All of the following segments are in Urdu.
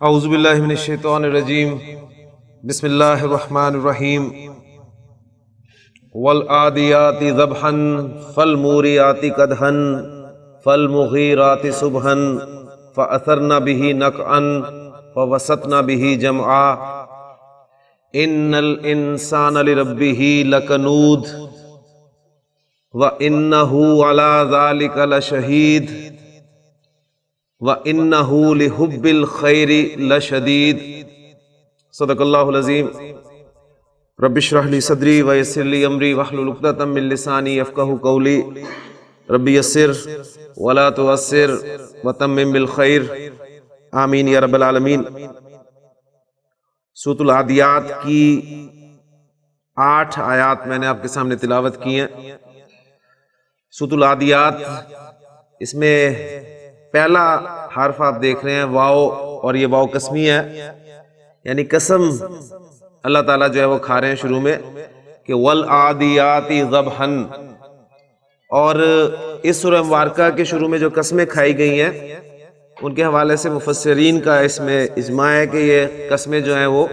اعوذ باللہ من الشیطان الرجیم بسم اللہ الرحمن الرحیم والعادیات ضبحا فالموریات قدحا فالمغیرات صبحا فأثرن به نقعا فوسطن به جمعا ان الانسان لربه لکنود وانہ علی ذلک لشہید وَإِنَّهُ لِحُبِّ الْخَيْرِ لَشَدِيدٌ صدق اللہ العظیم۔ رب اشرح لی صدری ویسر لی امری واحلل عقدۃ من لسانی یفقہوا قولی رب یسر ولا تعسر وتمم بالخیر آمین یا رب العالمین۔ سورۃ العادیات کی 8 آیات میں نے آپ کے سامنے تلاوت کی ہیں۔ سورۃ العادیات، اس میں پہلا حرف آپ دیکھ رہے ہیں واو، اور یہ واو قسمی ہے، یعنی قسم اللہ تعالیٰ جو ہے وہ کھا رہے ہیں شروع میں کہ والعادیات ضبحا، اور اس سورہ مبارکہ کے شروع میں جو قسمیں کھائی گئی ہیں ان کے حوالے سے مفسرین کا اس میں اجماع ہے کہ یہ قسمیں جو ہیں وہ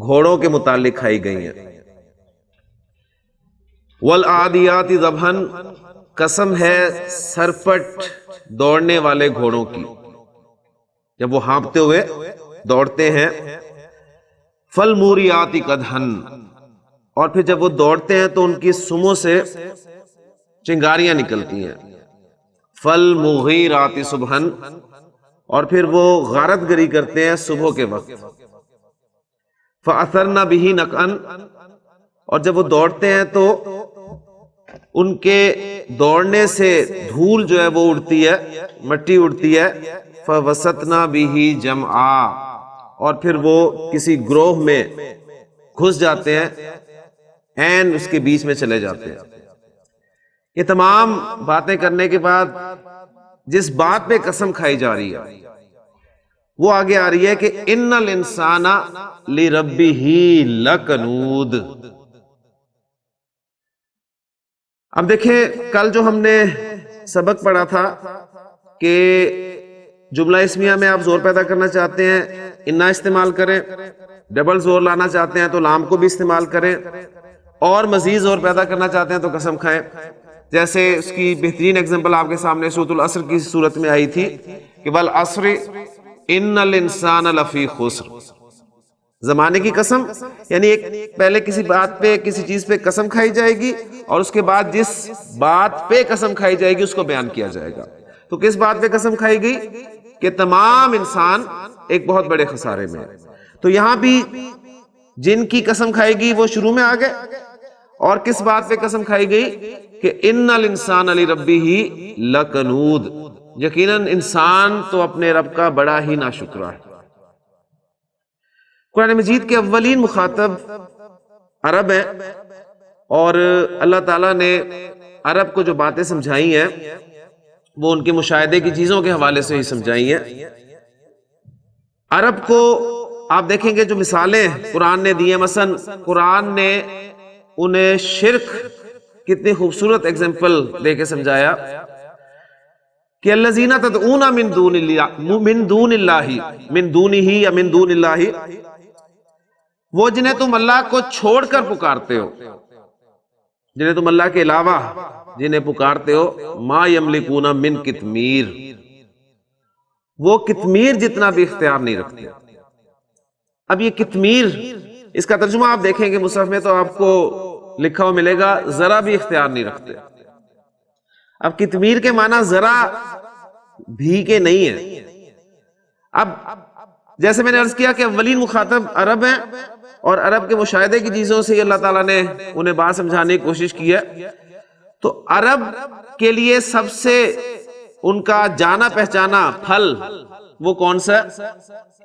گھوڑوں کے متعلق کھائی گئی ہیں۔ والعادیات ضبحا قسم ہے سرپٹ دوڑنے والے گھوڑوں کی، جب وہ ہانپتے ہوئے دوڑتے ہیں۔ فالموریات قدحا، اور پھر جب وہ دوڑتے ہیں تو ان کی سموں سے چنگاریاں نکلتی ہیں۔ فالمغیرات صبحا، اور پھر وہ غارت گری کرتے ہیں صبح کے وقت۔ فاثرن به نقعا، اور جب وہ دوڑتے ہیں تو ان کے دوڑنے سے دھول جو ہے وہ اڑتی ہے، مٹی اڑتی ہے۔ فوسطن به جمعا، اور پھر وہ کسی گروہ میں گھس جاتے ہیں، عین اس کے بیچ میں چلے جاتے ہیں۔ یہ تمام باتیں کرنے کے بعد جس بات پہ قسم کھائی جا رہی ہے وہ آگے آ رہی ہے کہ ان الانسان لربہ لکنود۔ اب دیکھیں، کل جو ہم نے سبق پڑھا تھا کہ جملہ اسمیہ میں آپ زور پیدا کرنا چاہتے ہیں انا استعمال کریں، ڈبل زور لانا چاہتے ہیں تو لام کو بھی استعمال کریں، اور مزید زور پیدا کرنا چاہتے ہیں تو قسم کھائیں۔ جیسے اس کی بہترین ایگزامپل آپ کے سامنے سورۃ العصر کی صورت میں آئی تھی کہ والعصر ان الانسان لفی خسر، زمانے کی قسم، یعنی ایک پہلے کسی بات پہ کسی چیز پہ قسم کھائی جائے گی اور اس کے بعد جس بات پہ قسم کھائی جائے گی اس کو بیان کیا جائے گا۔ تو کس بات پہ قسم کھائی گئی کہ تمام انسان ایک بہت بڑے خسارے میں ہے۔ تو یہاں بھی جن کی قسم کھائی گئی وہ شروع میں آ گئے، اور کس بات پہ قسم کھائی گئی کہ ان الانسان لربہ لکنود، یقیناً انسان تو اپنے رب کا بڑا ہی ناشکرا ہے۔ قرآن مجید کے اولین مخاطب عرب ہیں، اور اللہ تعالیٰ نے عرب کو جو باتیں سمجھائی ہیں وہ ان کے مشاہدے کی چیزوں کے حوالے سے ہی سمجھائی ہیں۔ عرب کو آپ دیکھیں گے جو مثالیں قرآن نے دی ہیں، مثلا قرآن نے انہیں شرک کتنی خوبصورت ایگزامپل دے کے سمجھایا کہ الذین تدعون من دون اللہ، وہ جنہیں تم اللہ کو چھوڑ کر پکارتے ہو، جنہیں تم اللہ کے علاوہ جنہیں پکارتے ہو، ما یملکون من قطمیر، وہ قطمیر جتنا بھی اختیار نہیں رکھتے۔ اب یہ قطمیر، اس کا ترجمہ آپ دیکھیں گے مصحف میں تو آپ کو لکھا ہوا ملے گا ذرا بھی اختیار نہیں رکھتے۔ اب قطمیر کے معنی ذرا بھی کے نہیں ہیں۔ اب جیسے میں نے عرض کیا کہ اولین مخاطب عرب ہیں، اور عرب کے مشاہدے کی چیزوں سے اللہ تعالیٰ نے انہیں بات سمجھانے کی کوشش کی ہے۔ تو عرب کے لیے سب سے ان کا جانا پہچانا پھل وہ کون سا ہے؟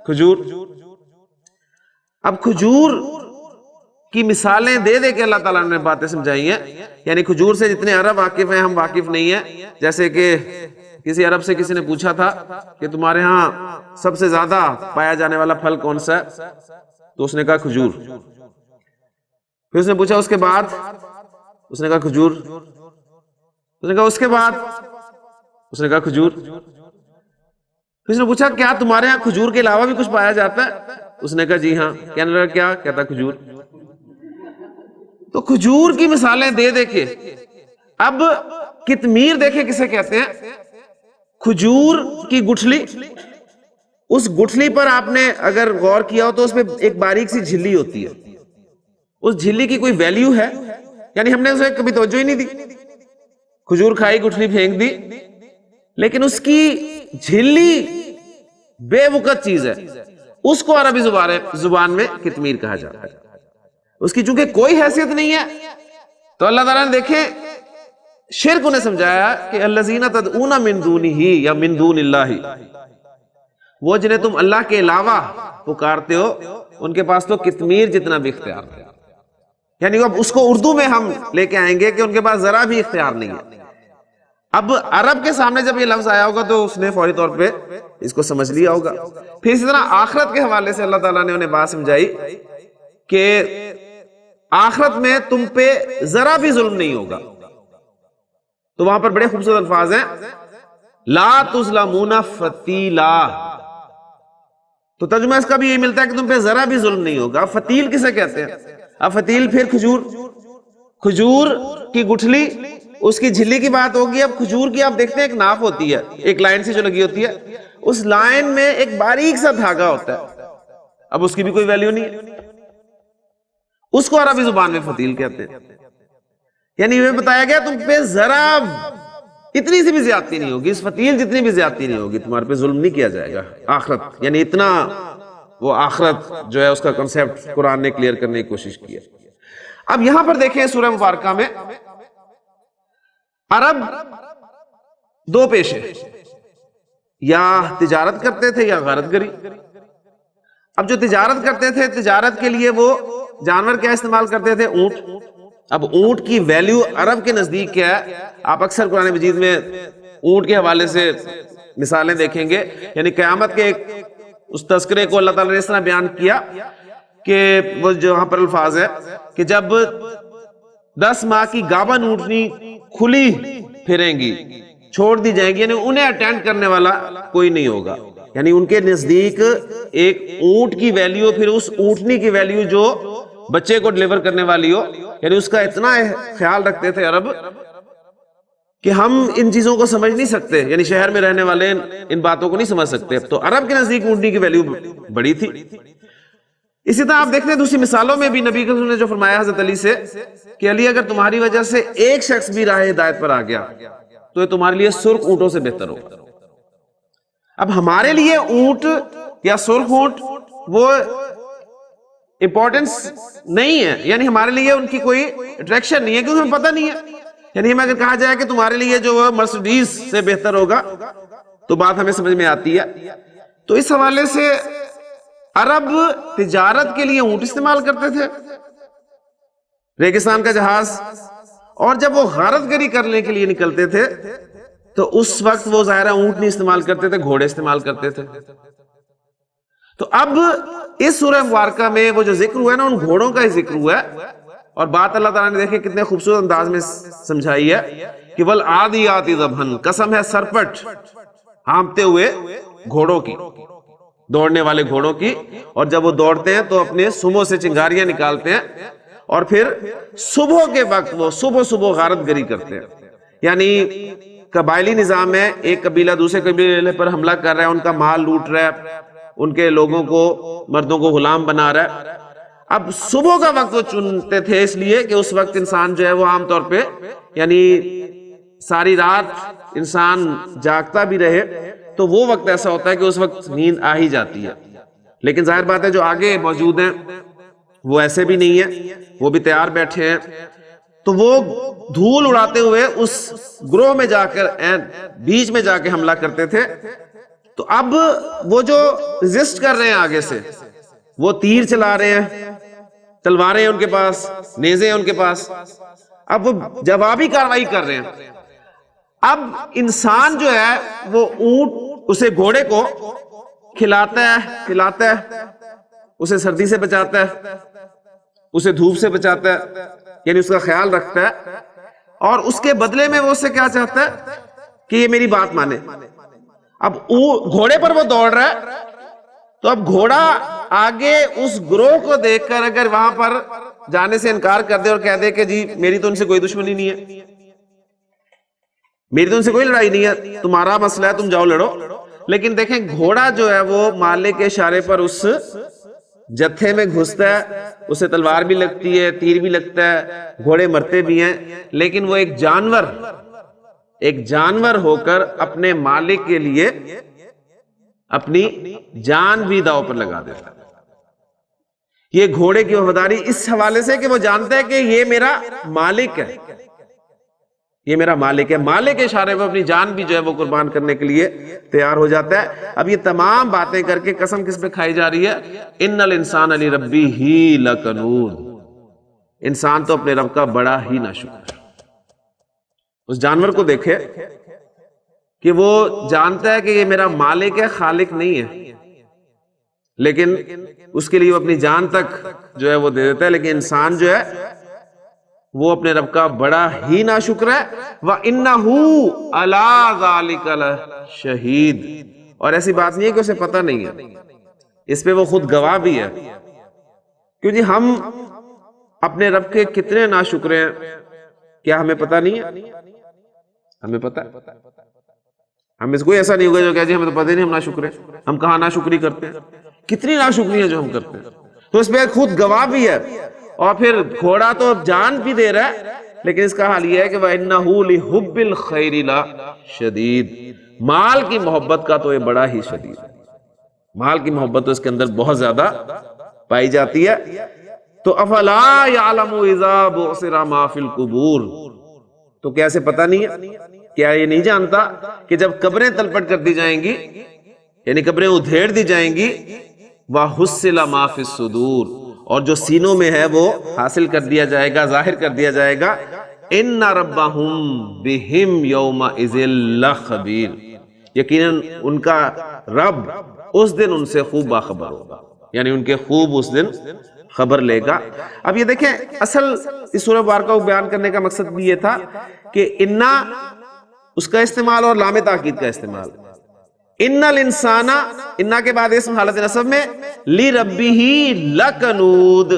کھجور۔ اب کھجور کی مثالیں دے دے کے اللہ تعالیٰ نے باتیں سمجھائی ہیں، یعنی کھجور سے جتنے عرب واقف ہیں ہم واقف نہیں ہیں۔ جیسے کہ کسی عرب سے کسی نے پوچھا تھا کہ تمہارے ہاں سب سے زیادہ پایا جانے والا پھل کون سا ہے؟ تو اس نے کہا کھجور۔ پھر اس نے پوچھا اس کے بعد؟ اس نے کہا کھجور۔ اس نے کہا اس کے بعد؟ اس نے کہا کھجور۔ اس نے پوچھا کیا تمہارے ہاں کھجور کے علاوہ بھی کچھ پایا جاتا ہے؟ اس نے کہا جی ہاں۔ کہنے لگا کیا؟ کہتا کھجور۔ تو کھجور کی مثالیں دے دے کے اب کتمیر دیکھیں کسے کہتے ہیں؟ کھجور کی گٹھلی، اس گٹھلی پر آپ نے اگر غور کیا ہو تو اس پہ ایک باریک سی جھلی ہوتی ہے، اس جھلی کی کوئی ویلیو ہے؟ یعنی ہم نے اسے کبھی توجہ ہی نہیں دی، کھجور کھائی، گٹھلی پھینک دی، لیکن اس کی جھلی بے وقت چیز ہے، اس کو عربی زبان میں کتمیر کہا جاتا ہے۔ اس کی چونکہ کوئی حیثیت نہیں ہے تو اللہ تعالیٰ نے دیکھیں شرک انہیں سمجھایا کہ الذین تدعون من دونہ یا من دون اللہ، وہ جنہیں تم اللہ کے علاوہ پکارتے ہو ان کے پاس تو کتمیر جتنا بھی اختیار ہے۔ یعنی اب اس کو اردو میں ہم لے کے آئیں گے کہ ان کے پاس ذرا بھی اختیار نہیں ہے۔ اب عرب کے سامنے جب یہ لفظ آیا ہوگا تو اس نے فوری طور پہ اس کو سمجھ لیا ہوگا۔ پھر اسی طرح آخرت کے حوالے سے اللہ تعالیٰ نے انہیں بات سمجھائی کہ آخرت میں تم پہ ذرا بھی ظلم نہیں ہوگا، تو وہاں پر بڑے خوبصورت الفاظ ہیں، لا تظلمون فتیلا، تو ترجمہ اس کا بھی یہی ملتا ہے کہ تم پہ ذرا بھی ظلم نہیں ہوگا۔ فتیل کسے کہتے ہیں؟ اب فتیل پھر کھجور کی گٹھلی، اس کی جھلی کی بات ہوگی۔ اب کھجور کی آپ دیکھتے ہیں ایک ناف ہوتی ہے، ایک لائن سی جو لگی ہوتی ہے، اس لائن میں ایک باریک سا دھاگا ہوتا ہے، اب اس کی بھی کوئی ویلیو نہیں ہے، اس کو عربی زبان میں فتیل کہتے ہیں۔ یعنی یہ بتایا گیا تم پہ ذرا اتنی سی بھی زیادتی نہیں ہوگی، اس فتیل جتنی بھی زیادتی نہیں ہوگی، تمہارے پہ ظلم نہیں کیا جائے گا۔ آخرت یعنی اتنا وہ آخرت جو ہے اس کا کنسیپٹ قرآن نے کلیئر کرنے کی کوشش کی ہے۔ اب یہاں پر دیکھیں سورہ مبارکہ میں عرب دو پیشے، یا تجارت کرتے تھے یا غارت گری۔ اب جو تجارت کرتے تھے، تجارت کے لیے وہ جانور کیا استعمال کرتے تھے؟ اونٹ۔ اب اونٹ کی ویلیو عرب کے نزدیک کیا ہے؟ آپ اکثر قرآن مجید میں اونٹ کے حوالے سے مثالیں دیکھیں گے، یعنی قیامت کے اس تذکرے کو اللہ تعالیٰ نے اس طرح بیان کیا کہ وہ جو وہاں پر الفاظ ہے کہ جب 10 ماہ کی گابن اونٹنی کھلی پھریں گی، چھوڑ دی جائیں گی، یعنی انہیں اٹینڈ کرنے والا کوئی نہیں ہوگا۔ یعنی ان کے نزدیک ایک اونٹ کی ویلیو پھر اس اونٹنی کی ویلیو جو بچے کو ڈلیور کرنے والی ہو، یعنی اس کا اتنا خیال رکھتے تھے عرب کہ ہم ان چیزوں کو سمجھ نہیں سکتے، یعنی شہر میں رہنے والے ان باتوں کو نہیں سمجھ سکتے۔ تو عرب کے نزدیک اونٹنی کی ویلیو بڑی تھی۔ اسی طرح آپ دیکھتے ہیں دوسری مثالوں میں بھی نبی کریم نے جو فرمایا حضرت علی سے کہ علی اگر تمہاری وجہ سے ایک شخص بھی راہ ہدایت پر آ گیا تو یہ تمہارے لیے سرخ اونٹوں سے بہتر ہوگا۔ اب ہمارے لیے اونٹ یا سرخ اونٹ وہ امپورٹنس نہیں ہے، یعنی ہمارے لیے ان کی کوئی اٹریکشن نہیں ہے کیونکہ ہمیں پتہ نہیں ہے۔ یعنی ہمیں اگر کہا جائے کہ تمہارے لیے جو مرسڈیز سے بہتر ہوگا تو بات ہمیں سمجھ میں آتی ہے۔ تو اس حوالے سے عرب تجارت کے لیے اونٹ استعمال کرتے تھے، ریگستان کا جہاز، اور جب وہ غارت گری کرنے کے لیے نکلتے تھے تو اس وقت وہ ظاہرہ اونٹ نہیں استعمال کرتے تھے، گھوڑے استعمال کرتے تھے۔ تو اب اس سورہ مبارکہ میں وہ جو ذکر ہوا ہے نا، ان گھوڑوں کا ہی ذکر ہوا ہے، اور بات اللہ تعالیٰ نے دیکھے کتنے خوبصورت انداز میں سمجھائی ہے کہ والعادیات ضبحا، قسم ہے سرپٹ ہانپتے ہوئے گھوڑوں کی، دوڑنے والے گھوڑوں کی، اور جب وہ دوڑتے ہیں تو اپنے سموں سے چنگاریاں نکالتے ہیں، اور پھر صبح کے وقت وہ صبح غارت گری کرتے ہیں۔ یعنی قبائلی نظام ہے، ایک قبیلہ دوسرے قبیلے پر حملہ کر رہا ہے، ان کا مال لوٹ رہا ہے، ان کے لوگوں کو، مردوں کو غلام بنا رہا ہے۔ اب صبح کا وقت وہ چنتے تھے اس لیے کہ اس وقت انسان جو ہے وہ عام طور پہ یعنی ساری رات انسان جاگتا بھی رہے، تو وہ وقت ایسا ہوتا ہے کہ اس وقت نیند آ ہی جاتی ہے۔ لیکن ظاہر بات ہے جو آگے موجود ہیں وہ ایسے بھی نہیں ہیں، وہ بھی تیار بیٹھے ہیں، تو وہ دھول اڑاتے ہوئے اس گروہ میں جا کر بیچ میں جا کے حملہ کرتے تھے۔ تو اب وہ جو ریزسٹ کر رہے ہیں آگے سے، وہ تیر چلا رہے ہیں، تلواریں ہیں ان کے پاس، نیزے ہیں ان کے پاس، اب وہ جوابی کاروائی کر رہے ہیں۔ اب انسان جو ہے وہ اونٹ اسے گھوڑے کو کھلاتا ہے، اسے سردی سے بچاتا ہے، اسے دھوپ سے بچاتا ہے، یعنی اس کا خیال رکھتا ہے، اور اس کے بدلے میں وہ اسے کیا چاہتا ہے کہ یہ میری بات مانے۔ اب گھوڑے پر وہ دوڑ رہا ہے، تو اب گھوڑا آگے اس گروہ کو دیکھ کر اگر وہاں پر جانے سے انکار کر دے اور کہہ دے کہ جی میری تو ان سے کوئی دشمنی نہیں ہے، میری تو ان سے کوئی لڑائی نہیں ہے، تمہارا مسئلہ ہے، تم جاؤ لڑو. لیکن دیکھیں گھوڑا جو ہے وہ مالک کے اشارے پر اس جتھے میں گھستا ہے، اسے تلوار بھی لگتی ہے، تیر بھی لگتا ہے، گھوڑے مرتے بھی ہیں، لیکن وہ ایک جانور ہو کر اپنے مالک کے لیے اپنی جان بھی داؤ پر لگا دیتا ہے. یہ گھوڑے کی وفاداری اس حوالے سے کہ وہ جانتا ہے کہ یہ میرا مالک ہے، یہ میرا مالک ہے، مالک کے اشارے پر اپنی جان بھی جو ہے وہ قربان کرنے کے لیے تیار ہو جاتا ہے. اب یہ تمام باتیں کر کے قسم کس پہ کھائی جا رہی ہے؟ ان الانسان لربہ لکنود، انسان تو اپنے رب کا بڑا ہی ناشکر ہے. اس جانور کو دیکھے کہ وہ جانتا ہے کہ یہ میرا مالک ہے، خالق نہیں ہے، لیکن اس کے لیے وہ اپنی جان تک جو ہے وہ دے دیتا ہے. لیکن انسان جو ہے وہ اپنے رب کا بڑا ہی ناشکر ہے. وَإِنَّهُ عَلَىٰ ذَلِكَ لَشَهِيدٌ، اور ایسی بات نہیں ہے کہ اسے پتہ نہیں ہے، اس پہ وہ خود گواہ بھی ہے. کیونکہ ہم اپنے رب کے کتنے ناشکر ہیں، کیا ہمیں پتہ نہیں ہے؟ ہمیں پتہ ہے. ہمیں کوئی ایسا نہیں ہوگا جو کہے جی ہمیں تو پتہ نہیں ہم ناشکر ہیں. ہم کہاں ناشکری کرتے ہیں، کتنی ناشکریاں جو ہم کرتے ہیں. تو اس پہ خود گواہ بھی ہے. اور پھر گھوڑا تو جان بھی دے رہا ہے، لیکن اس کا حال یہ ہے کہ وَإِنَّهُ لِحُبِّ الْخَيْرِ لَشَدِيدٌ، مال کی محبت کا تو یہ بڑا ہی شدید ہے. مال کی محبت تو اس کے اندر بہت زیادہ پائی جاتی ہے. تو افلا یعلم اذا بعثر ما فی القبور، تو کیا اسے پتہ نہیں ہے، کیا یہ نہیں جانتا کہ جب قبریں تلپٹ کر دی جائیں گی، یعنی قبریں ادھیڑ دی جائیں گی، وَحُصِّلَ مَا فِي الصُّدُورِ، اور جو سینوں میں ہے وہ حاصل کر دیا جائے گا، ظاہر کر دیا جائے گا. إِنَّ رَبَّهُمْ بِهِمْ يَوْمَئِذٍ لَخَبِيرٌ، یقیناً ان کا رب اس دن ان سے خوب باخبر ہوگا، یعنی ان کے خوب اس دن خبر لے گا. اب یہ دیکھیں اصل اس سورہ مبارکہ کو بیان کرنے کا مقصد بھی یہ تھا کہ انا اس کا استعمال اور لام تاکید کا استعمال. ان الانسان، انا کے بعد اسم حالت نصب میں، لربہ لکنود،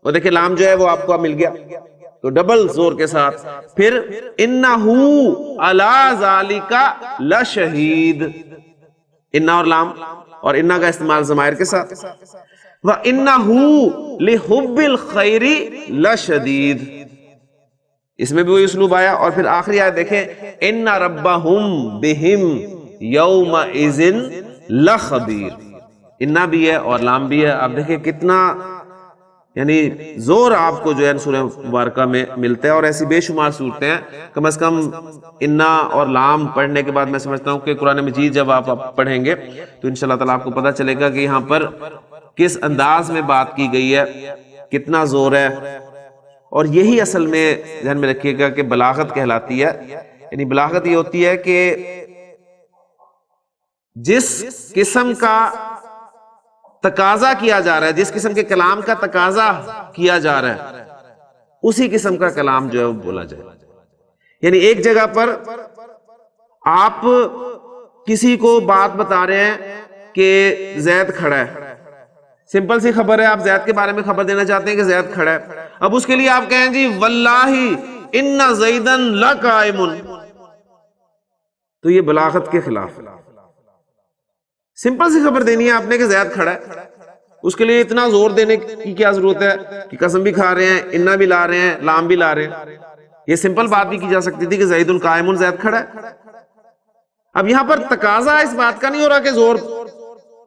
وہ دیکھیں لام جو ہے وہ آپ کو مل گیا تو ڈبل زور کے ساتھ. پھر انہ علی ذالک لشہید، انا اور لام اور انا کا استعمال ضمائر کے ساتھ. وَإِنَّهُ لِحُبِّ الْخَيْرِ لَشَدِيدٌ، اس میں بھی وہی اسلوب آیا. اور پھر آخری آیت دیکھیں، إِنَّ رَبَّهُمْ بِهِمْ يَوْمَئِذٍ لَخَبِيرٌ، انا بھی ہے اور لام بھی ہے. آپ دیکھیں کتنا یعنی زور آپ کو جو ہے سورہ مبارکہ میں ملتا ہے. اور ایسی بے شمار صورتیں ہیں، کم از کم انا اور لام پڑھنے کے بعد میں سمجھتا ہوں کہ قرآن مجید جب آپ پڑھیں گے تو انشاءاللہ تعالیٰ آپ کو پتہ چلے گا کہ یہاں پر کس انداز میں بات کی گئی ہے، کتنا زور ہے. اور یہی اصل میں ذہن میں رکھیے گا کہ بلاغت کہلاتی ہے. یعنی بلاغت یہ ہوتی ہے کہ جس قسم کا تقاضا کیا جا رہا ہے، جس قسم کے کلام کا تقاضا کیا جا رہا ہے، اسی قسم کا کلام جو ہے وہ بولا جائے. یعنی ایک جگہ پر آپ کسی کو بات بتا رہے ہیں کہ زید کھڑا ہے، سمپل سی خبر ہے، آپ زید کے بارے میں خبر دینا چاہتے ہیں کہ زید کھڑا ہے. اب اس کے لیے آپ کہیں جی واللہ ان زیدن لقائم، تو یہ بلاغت کے خلاف ہے. سمپل سی خبر دینی ہے آپ نے کہ زید کھڑا ہے، اس کے لیے اتنا زور دینے کی کیا ضرورت ہے کہ قسم بھی کھا رہے ہیں، انا بھی لا رہے ہیں، لام بھی لا رہے ہیں. یہ سمپل بات بھی کی جا سکتی تھی کہ زید قائم، زید کھڑا ہے. اب یہاں پر تقاضا اس بات کا نہیں ہو رہا کہ زور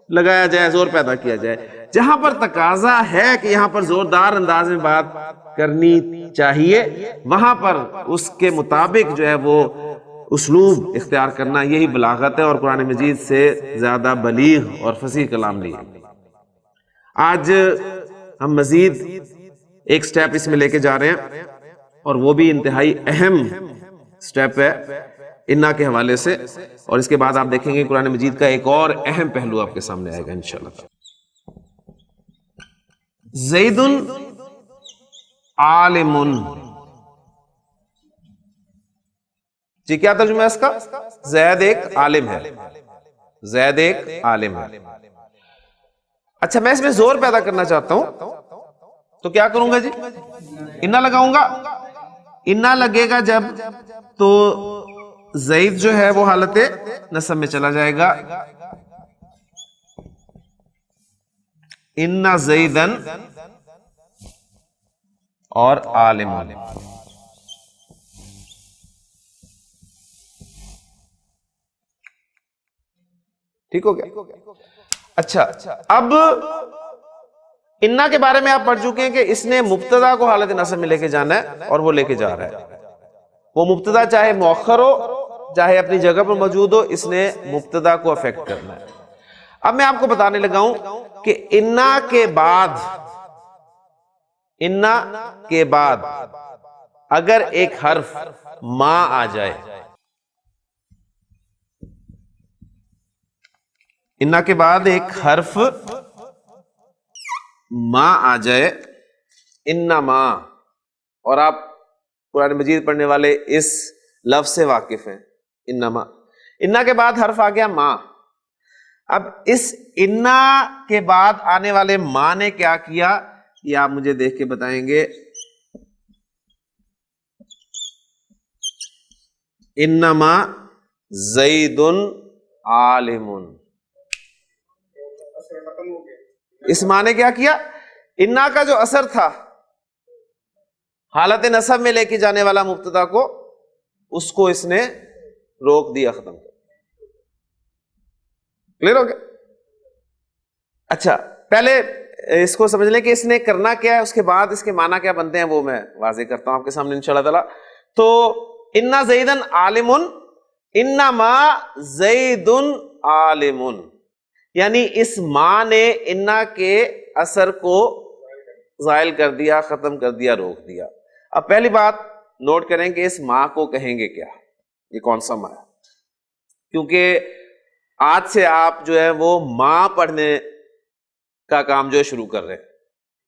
لگایا جائے، زور پیدا کیا جائے. جہاں پر تقاضا ہے کہ یہاں پر زوردار انداز میں بات کرنی چاہیے، وہاں پر اس کے مطابق جو ہے وہ اسلوب اختیار کرنا، یہی بلاغت ہے. اور قرآن مجید سے زیادہ بلیغ اور فصیح کلام نہیں ہے. آج ہم مزید ایک سٹیپ اس میں لے کے جا رہے ہیں، اور وہ بھی انتہائی اہم سٹیپ ہے انا کے حوالے سے. اور اس کے بعد آپ دیکھیں گے قرآن مجید کا ایک اور اہم پہلو آپ کے سامنے آئے گا انشاءاللہ. زید عالم، جی کیا ترجمہ ہے اس کا؟ زید ایک عالم ہے، زید ایک عالم ہے۔ اچھا میں اس میں زور پیدا کرنا چاہتا ہوں، تو کیا کروں گا جی؟ انا لگاؤں گا۔ انا لگے گا جب تو زید جو ہے وہ حالت نصب میں چلا جائے گا، انا زیدن اور عالم۔ ٹھیک ہو گیا؟ اچھا اب انا کے بارے میں آپ پڑھ چکے ہیں کہ اس نے مبتدا کو حالت نصب میں لے کے جانا ہے اور وہ لے کے جا رہا ہے۔ وہ مبتدا چاہے مؤخر ہو چاہے اپنی جگہ پر موجود ہو، اس نے مبتدا کو افیکٹ کرنا ہے۔ اب میں آپ کو بتانے لگا ہوں کہ انا کے بعد اگر ایک حرف ما آ جائے، انا کے بعد ایک حرف ما آ جائے، انما، اور آپ قرآن مجید پڑھنے والے اس لفظ سے واقف ہیں، انما، انا کے بعد حرف آ گیا ما۔ اب اس انا کے بعد آنے والے ما نے کیا کیا یہ آپ مجھے دیکھ کے بتائیں گے۔ انما زید عالم، اس ماں نے کیا کیا؟ انا کا جو اثر تھا حالت نصب میں لے کے جانے والا مبتدا کو، اس کو اس نے روک دیا، ختم کر۔ کلیئر ہو گیا؟ اچھا پہلے اس کو سمجھ لیں کہ اس نے کرنا کیا ہے، اس کے بعد اس کے معنی کیا بنتے ہیں وہ میں واضح کرتا ہوں آپ کے سامنے انشاءاللہ تعالی۔ تو انا زیدن عالم، انما زید عالم، یعنی اس ماں نے انا کے اثر کو زائل کر دیا، ختم کر دیا، روک دیا۔ اب پہلی بات نوٹ کریں کہ اس ماں کو کہیں گے کیا، یہ کون سا ماں ہے؟ کیونکہ آج سے آپ جو ہے وہ ماں پڑھنے کا کام جو ہے شروع کر رہے ہیں،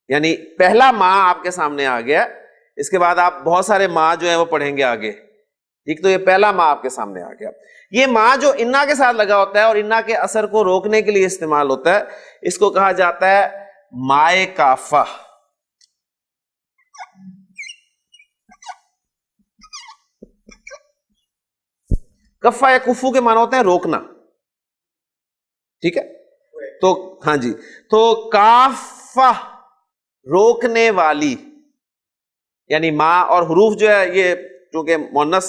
یعنی پہلا ماں آپ کے سامنے آ گیا، اس کے بعد آپ بہت سارے ماں جو ہیں وہ پڑھیں گے آگے، ٹھیک؟ تو یہ پہلا ماں آپ کے سامنے آ گیا۔ یہ ماں جو انا کے ساتھ لگا ہوتا ہے اور انا کے اثر کو روکنے کے لیے استعمال ہوتا ہے، اس کو کہا جاتا ہے مائے کافہ۔ کفہ یا کفو کے معنی ہوتے ہیں روکنا، ٹھیک ہے؟ تو ہاں جی، تو کافہ روکنے والی، یعنی ماں، اور حروف جو ہے یہ چونکہ مؤنث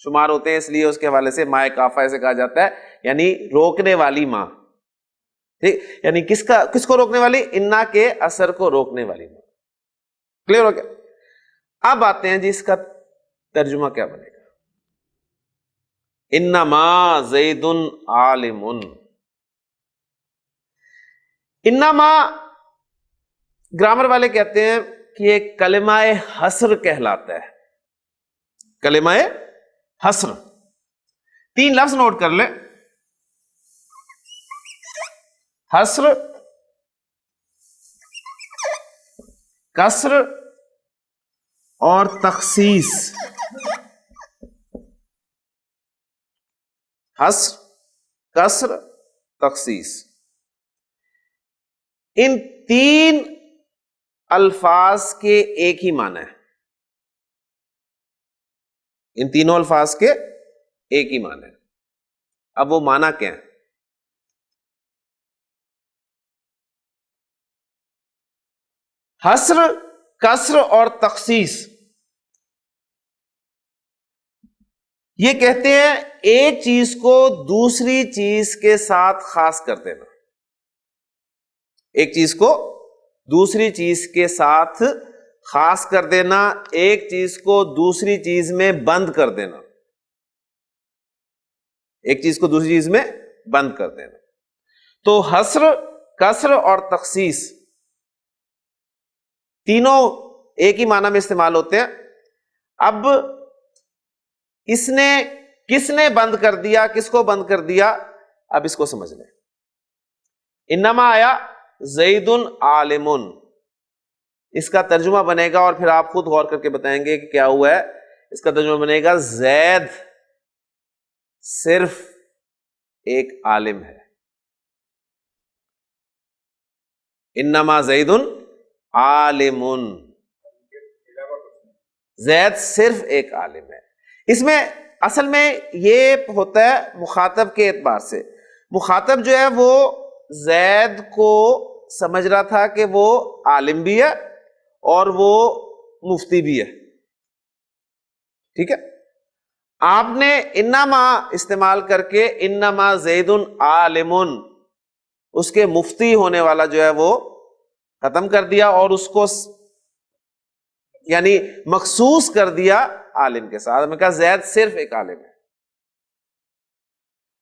شمار ہوتے ہیں اس لیے اس کے حوالے سے مائے کافہ اسے کہا جاتا ہے، یعنی روکنے والی ماں، ٹھیک؟ یعنی کس کو روکنے والی؟ انا کے اثر کو روکنے والی ماں۔ کلیئر ہو گیا؟ اب آتے ہیں جی اس کا ترجمہ کیا بنے گا۔ انما زید عالم، انما گرامر والے کہتے ہیں کہ یہ کلمہ حصر کہلاتا ہے، کلمہ حصر۔ تین لفظ نوٹ کر لیں، حصر، کسر اور تخصیص۔ حصر، کسر، تخصیص، ان تین الفاظ کے ایک ہی معنی ہے، ان تینوں الفاظ کے ایک ہی معنی ہے۔ اب وہ معنی کیا ہے؟ حصر، کسر اور تخصیص یہ کہتے ہیں ایک چیز کو دوسری چیز کے ساتھ خاص کر دینا، ایک چیز کو دوسری چیز کے ساتھ خاص کر دینا، ایک چیز کو دوسری چیز میں بند کر دینا، ایک چیز کو دوسری چیز میں بند کر دینا۔ تو حصر، کسر اور تخصیص تینوں ایک ہی معنی میں استعمال ہوتے ہیں۔ اب اس نے کس نے بند کر دیا، کس کو بند کر دیا، اب اس کو سمجھ لیں۔ انما آیا زید عالم، اس کا ترجمہ بنے گا، اور پھر آپ خود غور کر کے بتائیں گے کہ کیا ہوا ہے۔ اس کا ترجمہ بنے گا زید صرف ایک عالم ہے. انما زید عالم، زید صرف ایک عالم ہے. اس میں اصل میں یہ ہوتا ہے مخاطب کے اعتبار سے. مخاطب جو ہے وہ زید کو سمجھ رہا تھا کہ وہ عالم بھی ہے اور وہ مفتی بھی ہے. ٹھیک ہے. آپ نے انما استعمال کر کے انما زید عالم، اس کے مفتی ہونے والا جو ہے وہ ختم کر دیا اور اس کو یعنی مخصوص کر دیا عالم کے ساتھ. میں کہا زید صرف ایک عالم ہے،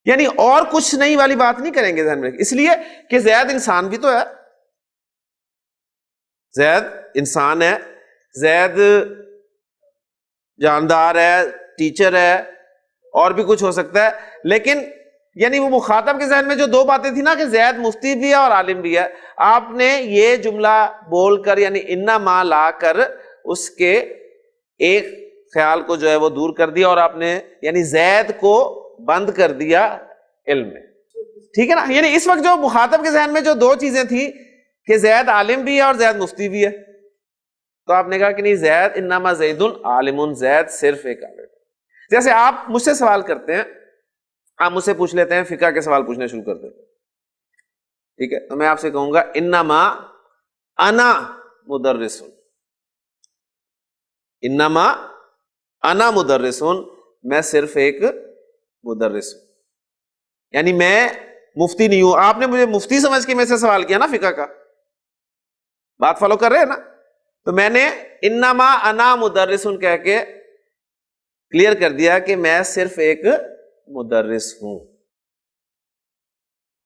یعنی اور کچھ نہیں والی بات نہیں کریں گے ذہن میں، اس لیے کہ زید انسان بھی تو ہے. زید انسان ہے، زید جاندار ہے، ٹیچر ہے، اور بھی کچھ ہو سکتا ہے. لیکن یعنی وہ مخاطب کے ذہن میں جو دو باتیں تھی نا کہ زید مفتی بھی ہے اور عالم بھی ہے، آپ نے یہ جملہ بول کر یعنی انما لا کر اس کے ایک خیال کو جو ہے وہ دور کر دیا اور آپ نے یعنی زید کو بند کر دیا علم میں. ٹھیک ہے نا. یعنی اس وقت جو مخاطب کے ذہن میں جو دو چیزیں تھی کہ زید عالم بھی ہے اور زید مفتی بھی ہے، تو آپ نے کہا کہ نہیں، زید انما زید عالم، زید صرف ایک عالم. جیسے آپ مجھ سے سوال کرتے ہیں، آپ مجھ سے پوچھ لیتے ہیں، فقہ کے سوال پوچھنے شروع کر دیتے ہیں. ٹھیک ہے. تو میں آپ سے کہوں گا انما انا مدرس، انما انا مدرس، میں صرف ایک مدرس ہوں، یعنی میں مفتی نہیں ہوں. آپ نے مجھے مفتی سمجھ کے میں سے سوال کیا نا فقہ کا، بات فالو کر رہے ہیں نا. تو میں نے انما انا مدرس کہہ کے کلیئر کر دیا کہ میں صرف ایک مدرس ہوں.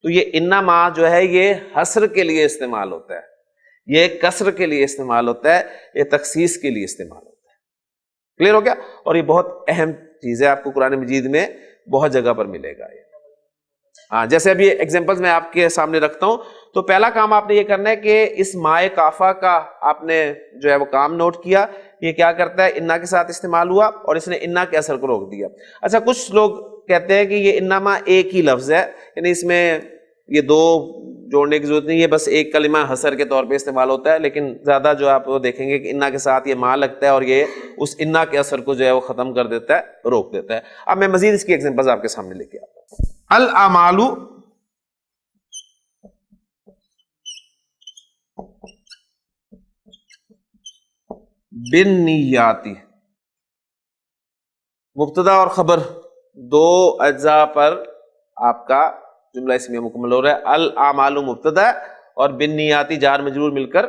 تو یہ انما جو ہے یہ حصر کے لیے استعمال ہوتا ہے، یہ قصر کے لیے استعمال ہوتا ہے، یہ تخصیص کے لیے استعمال ہوتا ہے. کلیئر ہو گیا. اور یہ بہت اہم چیز ہے، آپ کو قرآن مجید میں بہت جگہ پر ملے گا یہ. ہاں، جیسے ابھی ایگزامپلز میں آپ کے سامنے رکھتا ہوں. تو پہلا کام آپ نے یہ کرنا ہے کہ اس مائے کافا کا آپ نے جو ہے وہ کام نوٹ کیا. یہ کیا کرتا ہے؟ انا کے ساتھ استعمال ہوا اور اس نے انا کے اثر کو روک دیا. اچھا، کچھ لوگ کہتے ہیں کہ یہ انما ایک ہی لفظ ہے، یعنی اس میں یہ دو جوڑنے کی ضرورت نہیں ہے، بس ایک کلمہ حصر کے طور پہ استعمال ہوتا ہے. لیکن زیادہ جو آپ وہ دیکھیں گے کہ انا کے ساتھ یہ ما لگتا ہے اور یہ اس انا کے اثر کو جو ہے وہ ختم کر دیتا ہے، روک دیتا ہے. اب میں مزید اس کی ایگزامپلز آپ کے سامنے لے کے آتا ہوں. الاعمال بالنیات، مبتدا اور خبر دو اجزاء پر آپ کا جملہ اسمیہ مکمل ہو رہا ہے. الاعمال مبتدا اور بالنیات جار مجرور مل کر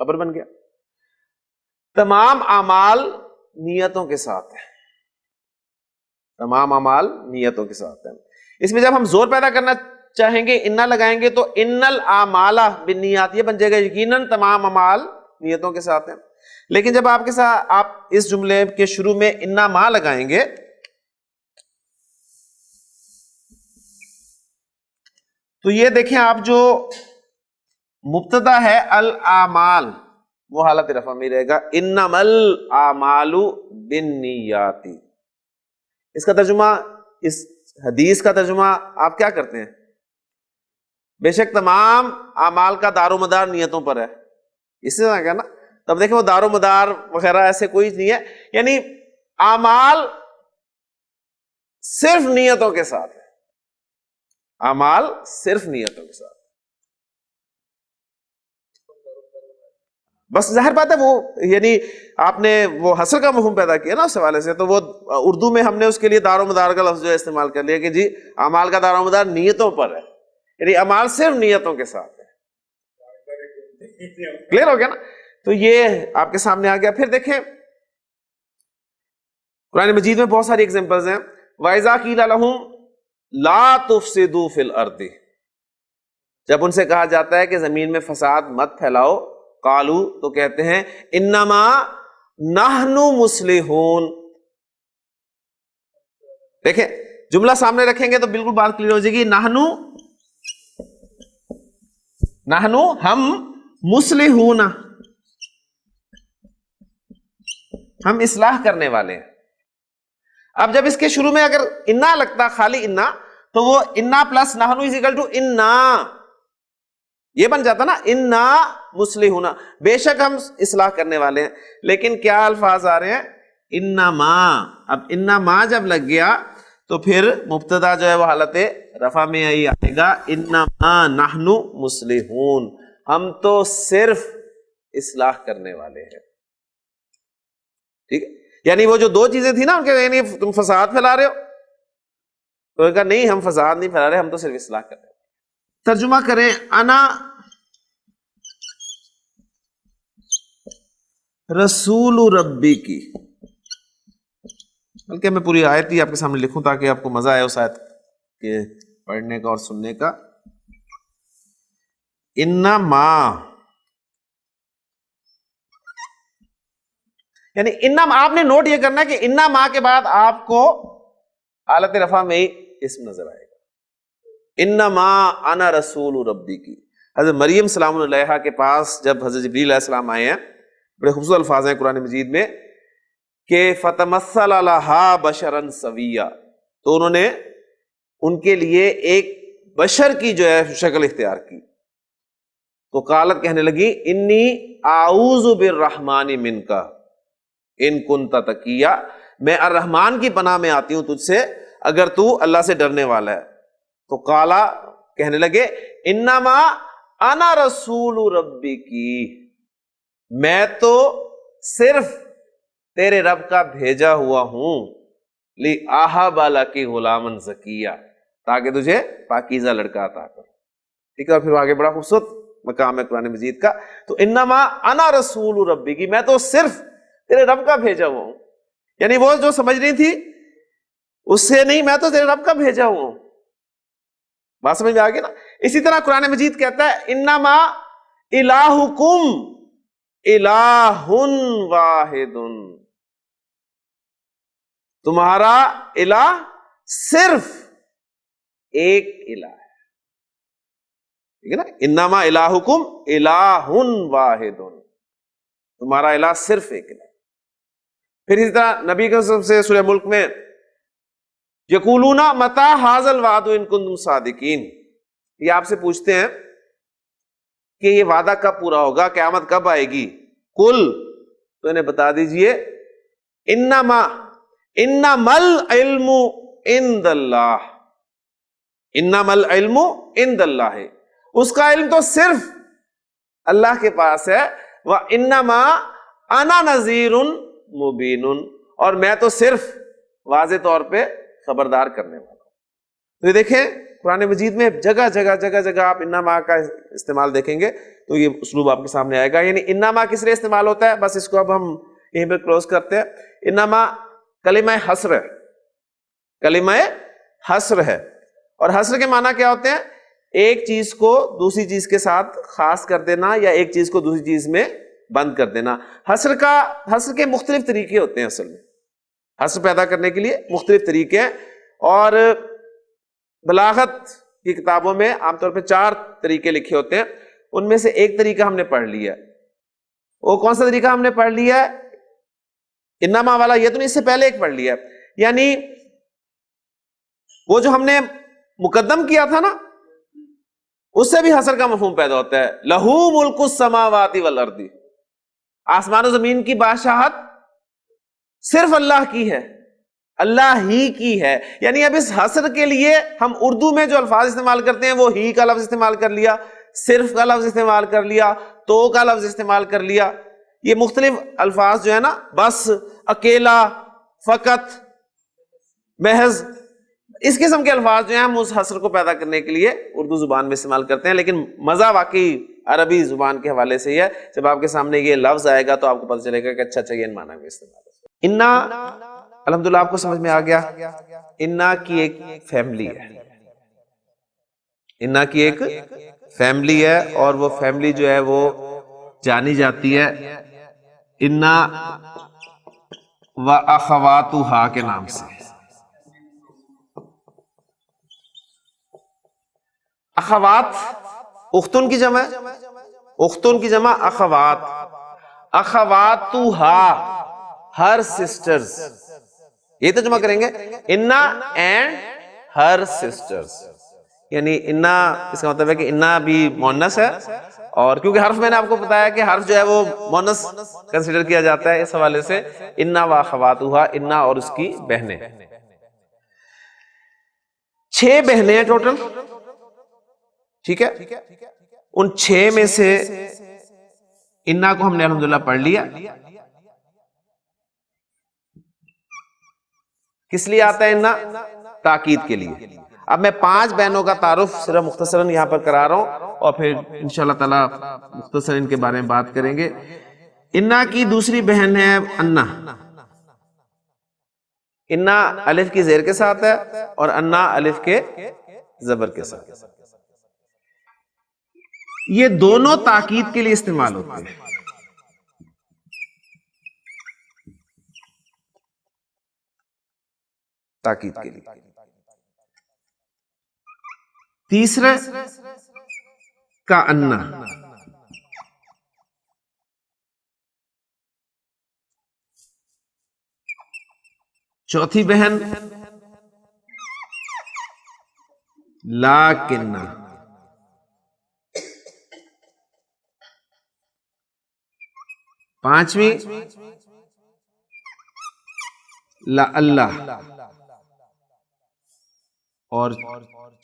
خبر بن گیا. تمام اعمال نیتوں کے ساتھ ہیں، تمام اعمال نیتوں کے ساتھ ہیں. اس میں جب ہم زور پیدا کرنا چاہیں گے، انا لگائیں گے تو ان الاعمال بالنیات یہ بن جائے گا یقیناً تمام اعمال نیتوں کے ساتھ ہیں. لیکن جب آپ کے ساتھ آپ اس جملے کے شروع میں انا ما لگائیں گے تو یہ دیکھیں آپ جو مبتدا ہے الاعمال وہ حالت رفع میں رہے گا، انما الاعمال بالنیات. اس کا ترجمہ، اس حدیث کا ترجمہ آپ کیا کرتے ہیں؟ بے شک تمام اعمال کا دار و مدار نیتوں پر ہے. اس سے کہا نا، تب دیکھیں وہ دار و مدار وغیرہ ایسے کوئی نہیں ہے، یعنی اعمال صرف نیتوں کے ساتھ ہے، اعمال صرف نیتوں کے ساتھ. بس ظاہر بات ہے وہ یعنی آپ نے وہ حصر کا مفہوم پیدا کیا نا اس حوالے سے، تو وہ اردو میں ہم نے اس کے لیے دار و مدار کا لفظ جو ہے استعمال کر لیا کہ جی اعمال کا دار و مدار نیتوں پر ہے، یعنی اعمال صرف نیتوں کے ساتھ ہے. کلیئر ہو گیا نا. تو یہ آپ کے سامنے آ گیا. پھر دیکھیں قرآن مجید میں بہت ساری ایگزامپلز ہیں. وَإِذَا قِيلَ لَهُمْ لَا تُفْسِدُوا فِي الْأَرْضِ، جب ان سے کہا جاتا ہے کہ زمین میں فساد مت پھیلاؤ، قالو تو کہتے ہیں انما نحن مصلحون. دیکھیں جملہ سامنے رکھیں گے تو بالکل بات کلیئر ہو جائے گی. نحن ہم، مصلحون ہم اصلاح کرنے والے ہیں. اب جب اس کے شروع میں اگر انا لگتا خالی انا تو وہ انا پلس نحنو از اکول ٹو انا، یہ بن جاتا نا انا مصلحون، بے شک ہم اصلاح کرنے والے ہیں. لیکن کیا الفاظ آ رہے ہیں؟ انما. اب انما جب لگ گیا تو پھر مبتدا جو ہے وہ حالت رفع میں آئی آئے گا، انما نحن مصلحون، ہم تو صرف اصلاح کرنے والے ہیں. ٹھیک ہے، یعنی وہ جو دو چیزیں تھیں نا ان کے، یعنی تم فساد پھیلا رہے ہو، تو انہوں نے کہا نہیں ہم فساد نہیں پھیلا رہے، ہم تو صرف اصلاح کر رہے ہیں. ترجمہ کریں، انا رسول ربی کی، بلکہ میں پوری آیت ہی آپ کے سامنے لکھوں تاکہ آپ کو مزہ آئے اس آیت کے پڑھنے کا اور سننے کا. انما، یعنی انما، آپ نے نوٹ یہ کرنا ہے کہ انما کے بعد آپ کو حالت رفع میں ہی اسم نظر آئے گا. انما انا رسول ربی کی. حضرت مریم سلام اللہ علیہا کے پاس جب حضرت جبریل علیہ السلام آئے ہیں، بڑے خوبصورت الفاظ ہیں قرآن مجید میں کہ فتمثل لہا بشرا سویا، تو انہوں نے ان کے لیے ایک بشر کی جو ہے شکل اختیار کی. تو قالت، کہنے لگی، انی اعوذ بالرحمن منک ان کنت تقیا، میں الرحمن کی پناہ میں آتی ہوں تجھ سے اگر تو اللہ سے ڈرنے والا ہے. تو قالا، کہنے لگے، انما انا رسول ربی کی، میں تو صرف تیرے رب کا بھیجا ہوا ہوں، لِأَهَبَ لَكِ غُلَامًا زَكِيًّا، تاکہ تجھے پاکیزہ لڑکا عطا کروں. ٹھیک ہے، اور پھر آگے بڑا خوبصورت مقام ہے قرآن مجید کا. تو انما انا رسول ربی کی، میں تو صرف تیرے رب کا بھیجا ہوا ہوں. یعنی وہ جو سمجھ رہی تھی اس سے نہیں، میں تو تیرے رب کا بھیجا ہوا ہوں. بات سمجھ میں آ گئی نا؟ اسی طرح قرآن مجید کہتا ہے انما الہکم الہ واحد، تمہارا الہ صرف ایک الہ ہے. ٹھیک ہے نا؟ انما الہکم الہ واحد، تمہارا الہ صرف ایک الہ. پھر اسی طرح نبی کے سے سورہ ملک میں یقولون متی ھذا الوعد ان کنتم صادقین، یہ آپ سے پوچھتے ہیں کہ یہ وعدہ کب پورا ہوگا، قیامت کب آئے گی. قل، تو انہیں بتا دیجئے، انما العلم عند اللہ، انما العلم عند اللہ، اس کا علم تو صرف اللہ کے پاس ہے. وانما انا نذیر مبین، اور میں تو صرف واضح طور پہ خبردار کرنے والا ہوں. تو یہ دیکھیں قرآن مجید میں جگہ جگہ آپ انما کا استعمال دیکھیں گے تو یہ اسلوب آپ کے سامنے آئے گا. یعنی انما کس لیے استعمال ہوتا ہے، بس اس کو اب ہم یہیں پہ کلوز کرتے ہیں. انما کلمہ حصر ہے، کلمہ حصر ہے، اور حصر کے معنی کیا ہوتے ہیں؟ ایک چیز کو دوسری چیز کے ساتھ خاص کر دینا یا ایک چیز کو دوسری چیز میں بند کر دینا. حصر کے مختلف طریقے ہوتے ہیں، اصل میں حصر پیدا کرنے کے لیے مختلف طریقے ہیں، اور بلاغت کی کتابوں میں عام طور پہ 4 طریقے لکھے ہوتے ہیں. ان میں سے ایک طریقہ ہم نے پڑھ لیا. وہ کون سا طریقہ ہم نے پڑھ لیا ہے؟ انما والا. یہ تو نہیں، اس سے پہلے ایک پڑھ لیا ہے. یعنی وہ جو ہم نے مقدم کیا تھا نا، اس سے بھی حصر کا مفہوم پیدا ہوتا ہے. لہو ملک السماوات والارض، آسمان و زمین کی بادشاہت صرف اللہ کی ہے، اللہ ہی کی ہے. یعنی اب اس حصر کے لیے ہم اردو میں جو الفاظ استعمال کرتے ہیں وہ ہی کا لفظ استعمال کر لیا، صرف کا لفظ استعمال کر لیا، تو کا لفظ استعمال کر لیا. یہ مختلف الفاظ جو ہے نا، بس، اکیلا، فقط، محض، اس قسم کے الفاظ جو ہیں ہم اس حصر کو پیدا کرنے کے لیے اردو زبان میں استعمال کرتے ہیں. لیکن مزہ واقعی عربی زبان کے حوالے سے ہی ہے. جب آپ کے سامنے یہ لفظ آئے گا تو آپ کو پتہ چلے گا کہ اچھا یہ ان معنی میں استعمال ہے. انا، الحمدللہ آپ کو سمجھ میں آ گیا. انا کی ایک فیملی ہے، انا کی ایک فیملی ہے، اور وہ فیملی جو ہے وہ جانی جاتی ہے انا و اخواتھا کے نام سے. اخوات اختن کی جمع ہے، اختن کی جمع اخوات، اخواتھا ہر سسٹرز، یہ ترجمہ کریں گے انا اینڈ ہر سسٹرز، یعنی انا اس کا مطلب ہے کہ انا بھی مؤنث ہے، اور کیونکہ حرف میں نے آپ کو بتایا کہ حرف جو ہے وہ مؤنث کنسیڈر کیا جاتا ہے، اس حوالے سے انا واخواتھا، انا اور اس کی بہنیں، 6 بہنیں ہیں ٹوٹل، ٹھیک ہے؟ ان 6 میں سے انا کو ہم نے الحمدللہ پڑھ لیا۔ کس لیے آتا ہے انا؟ تاکید کے لیے۔ اب میں 5 بہنوں کا تعارف صرف مختصراً یہاں پر کرا رہا ہوں، اور پھر انشاءاللہ تعالی مختصر ان کے بارے میں بات کریں گے۔ انا کی دوسری بہن ہے انا۔ انا الف کی زیر کے ساتھ ہے اور انا الف کے زبر کے ساتھ۔ یہ دونوں تاکید کے لیے استعمال ہوتے ہیں۔ تاکید کے لیے۔ تیسرے کا انا، چوتھی بہن لاکنہ، پانچویں لا اللہ، اور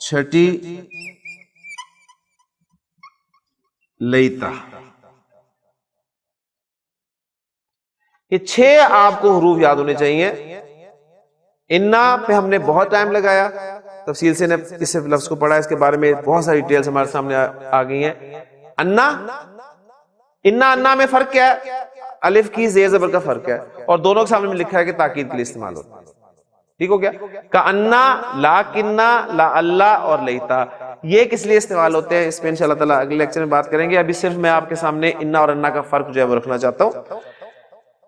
چھٹی لیتا۔ یہ 6 آپ کو حروف یاد ہونے چاہیے۔ انا پہ ہم نے بہت ٹائم لگایا، تفصیل سے نے اس لفظ کو پڑھا، اس کے بارے میں بہت ساری ڈیٹیلز ہمارے سامنے آ گئی ہیں۔ انا میں فرق کیا ہے؟ الف کی زیر زبر کا فرق ہے، اور دونوں کے سامنے میں لکھا ہے کہ تاکید کے لیے استعمال ہوتا ہے، ٹھیک ہو گیا؟ کأنا، لاکنہ، لا اللہ اور لیتا، یہ کس لیے استعمال ہوتے ہیں اس پہ انشاءاللہ تعالیٰ اگلے لیکچر میں بات کریں گے۔ ابھی صرف میں آپ کے سامنے انا اور انا کا فرق جو ہے وہ رکھنا چاہتا ہوں۔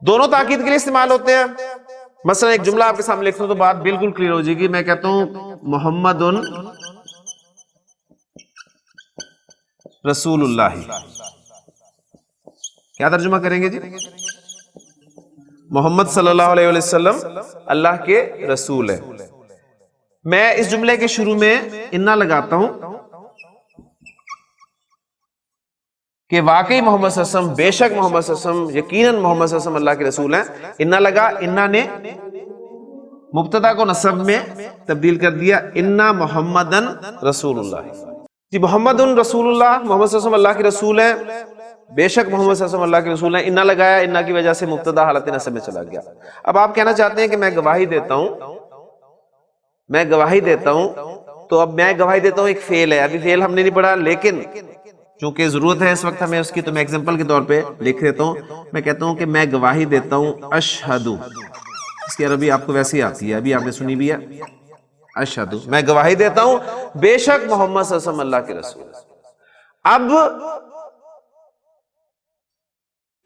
دونوں تاکید کے لیے استعمال ہوتے ہیں۔ مثلا ایک جملہ آپ کے سامنے لکھتا ہوں تو بات بالکل کلیئر ہو جائے گی۔ میں کہتا ہوں محمد رسول اللہ، کیا ترجمہ کریں گے جی؟ محمد صلی اللہ علیہ وسلم اللہ کے رسول ہے۔ میں اس جملے کے شروع میں انا لگاتا ہوں کہ واقعی محمد صلی اللہ علیہ وسلم، بے شک محمد صلی اللہ علیہ وسلم، یقیناً محمد صلی اللہ علیہ وسلم اللہ کے رسول ہیں۔ انا لگا، انا نے مبتدا کو نصب میں تبدیل کر دیا، انا محمدن رسول اللہ۔ جی محمد رسول اللہ، محمد صلی اللہ علیہ وسلم اللہ کے رسول ہیں، بے شک محمد صلی اللہ علیہ وسلم اللہ کے رسول ہیں۔ انا لگایا، انا کی وجہ سے مبتدا حالت نصب میں چلا گیا۔ اب آپ کہنا چاہتے ہیں کہ میں گواہی دیتا ہوں، میں گواہی دیتا ہوں، تو اب میں گواہی دیتا ہوں ایک فعل ہے، ابھی فعل ہم نے نہیں پڑھا، لیکن چونکہ ضرورت ہے اس وقت ہمیں اس کی، تو میں ایگزامپل کے طور پہ لکھ دیتا ہوں۔ میں کہتا ہوں کہ میں گواہی دیتا ہوں اشہدو، اس کی عربی آپ کو ویسے ہی آتی ہے، ابھی آپ نے سنی بھی ہے، اشہدو، میں گواہی دیتا ہوں بے شک محمد صلی اللہ علیہ وسلم اللہ کے رسول۔ اب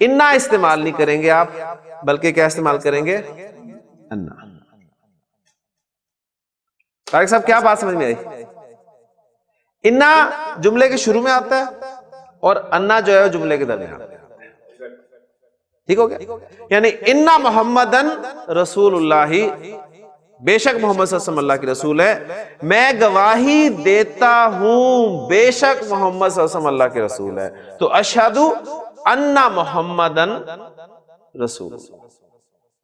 انا استعمال نہیں کریں گے آپ، بلکہ کیا استعمال کریں گے؟ انا۔ طارق صاحب کیا بات سمجھ میں آئی؟ انا جملے کے شروع میں آتا ہے اور انا جو ہے جملے کے درمیان، ٹھیک ہو گیا؟ یعنی انا محمدن رسول اللہ، بے شک محمد صلی اللہ علیہ وسلم اللہ کے رسول ہے، میں گواہی دیتا ہوں بے شک محمد صلی اللہ علیہ وسلم اللہ کے رسول ہے، تو اشہد ان محمدن رسول۔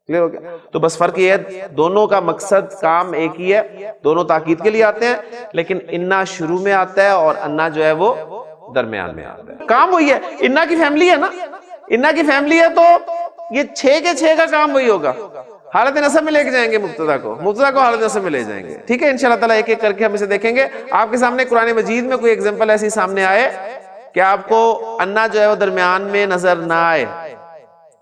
کلیئر ہو گیا؟ تو بس فرق یہ ہے، دونوں کا مقصد کام ایک ہی ہے، دونوں تاکید کے لیے آتے ہیں، لیکن انا شروع میں آتا ہے اور انا جو ہے وہ درمیان میں آتا ہے۔ کام وہی ہے، انا کی فیملی ہے نا، انا کی فیملی ہے، تو یہ 6 کے 6 کا کام وہی ہوگا۔ حالت نصب میں لے کے جائیں گے مبتدا کو حالت نصب میں لے جائیں گے، ٹھیک ہے؟ انشاءاللہ تعالیٰ ایک ایک کر کے ہم اسے دیکھیں گے۔ آپ کے سامنے قرآن مجید میں کوئی ایگزامپل ایسی سامنے آئے کہ آپ کو انا جو ہے وہ درمیان میں نظر نہ آئے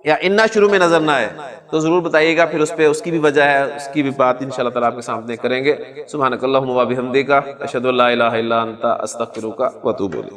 یا انا شروع میں نظر نہ آئے تو ضرور بتائیے گا، پھر اس پہ اس کی بھی وجہ ہے، اس کی بھی بات انشاءاللہ تعالیٰ آپ کے سامنے کریں گے۔ سبحانک اللہم و بحمدک، اشہد ان لا الہ الا انت، استغفرک و اتوب الیک۔